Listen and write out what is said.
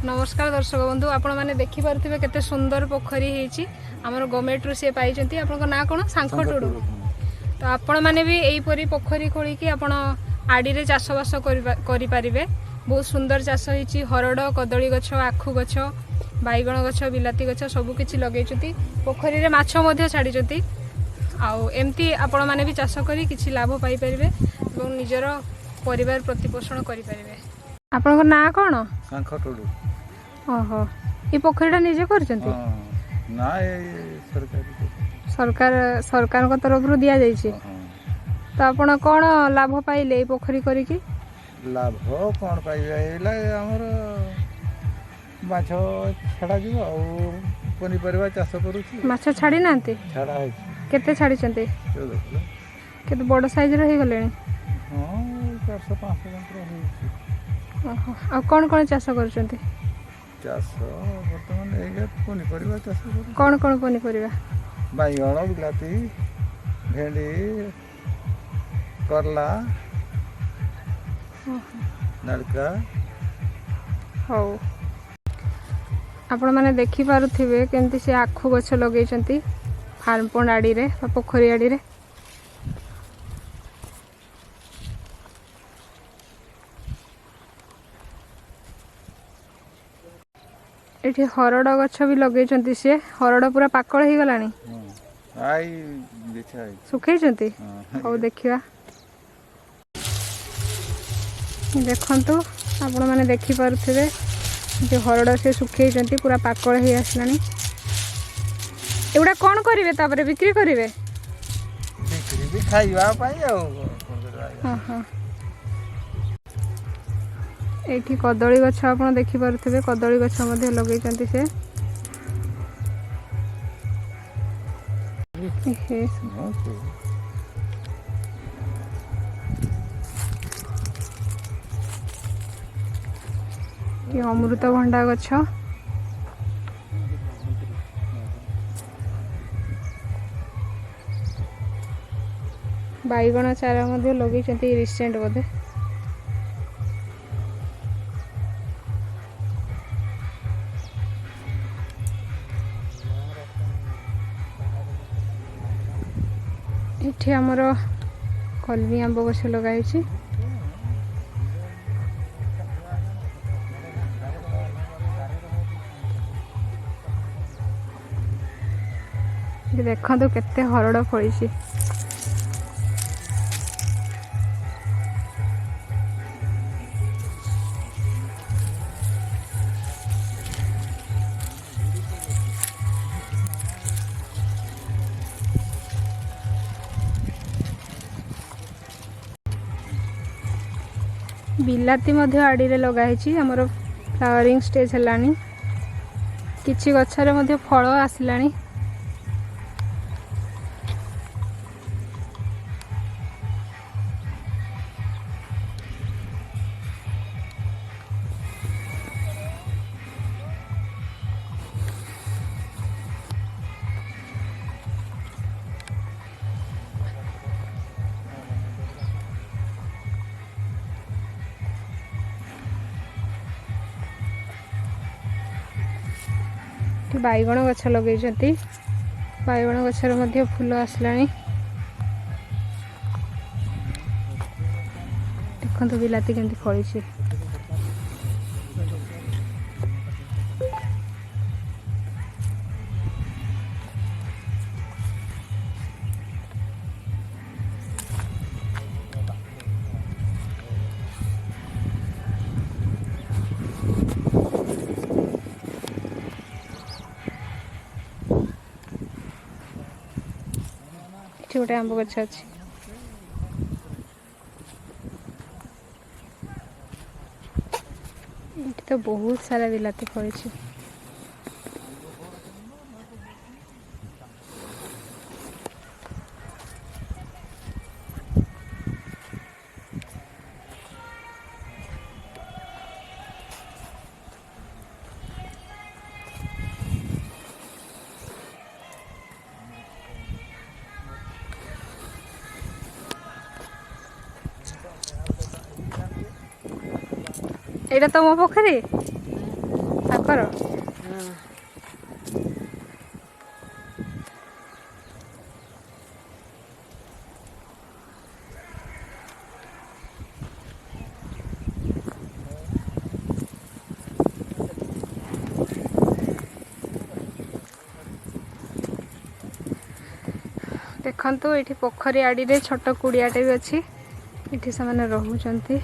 नमस्कार दर्शक बंधु आपण मैंने देखिपे केते सुंदर पोखरी होती आमर गवर्नमेंट रू सी पाई आपण ना कौन सांखटुडू तो आपण मैंने भी यहीपरी पोखरी खोलिकी आपण आड़ी रे चाष बास करें बहुत सुंदर चाष होती हरड़ कदली गछ आखु गछ बैगण गछ बिलाती गछ सबकि लगे पोखरी रे माछ छाड़ी आउ एमती आपण मैंने भी चाष करी किछि लाभ पाई परिबे एवं निजर परिवार प्रतिपोषण करि परिबे। आपन ना कौन सांखटुडू ओहो ये पोखरीटा निजे करछन्ती ना सरकार सरकार को तरफ रु दिया जाइछि तो आपण कोन लाभ पाइले ये पोखरी करी की लाभ कोन पाइबा हमर माछ छाड़ा जीव आ पनीपरिया चाष करूछि माछ छाड़ी नांती छाड़ा है केते छाड़ी छन्ती केते बड़ साइज रे हे गले हां 400 500 जंत्र होछि ओहो आ कोन कोन चाष करछन्ती चाष वर्तमान एगे पनीपरिया चाष करू कोन कोन पनीपरिया बैगण बिलाती भेंडी करला नलका हो आपण माने देखि पारुथिबे केमती से आखु गछ लगेइचंती फार्म पॉन्ड आड़ी रे पोखरी आड़ी रे एठी हरड़ गछ भी लगेइचंती से हरड़ पूरा पाकळ हे गलानी आई बिछाई सुखैचंती हो देखिवा देखंतु आपण माने देखि पारुथिबे जे हरड़ से सुखैचंती पूरा पाकळ हे आसलानी एवडा कोन करिवे तापरे बिक्री करिवे बिक्री भी खाइबा पाई आ हां हां एठी कदली गछ आपण देखि पारुथिबे कदली गछ मध्ये लगेइचंती से ये अमृत भंडा गछ बैगण चारा मध्ये लगेइचंती रिसेंट बोधे एठी हमर कलमी आंब गछ लगाई देखो केते हरड़ फड़ी बिलाती मध्य आड़ी रे लगाई हमर फ्लावरिंग स्टेज हेलानी किछि गछरे मध्य फल आसिलानी बैगण गछ लगे बैगण गछर मध्य फूल आसलानी देखो बिलाती केमती फड़ी गोटे आंब गछ अच्छी तो बहुत सारा बिलाती फड़ी एटा तो मो पोखरी ତାଙ୍କର? ଦେଖନ୍ତୁ ଏଠି ପୋଖରୀ ଆଡ଼ିରେ ଛୋଟ କୁଡ଼ିଆଟେ ବି ଅଛି, ଏଠି ସେମାନେ ରହୁଛନ୍ତି।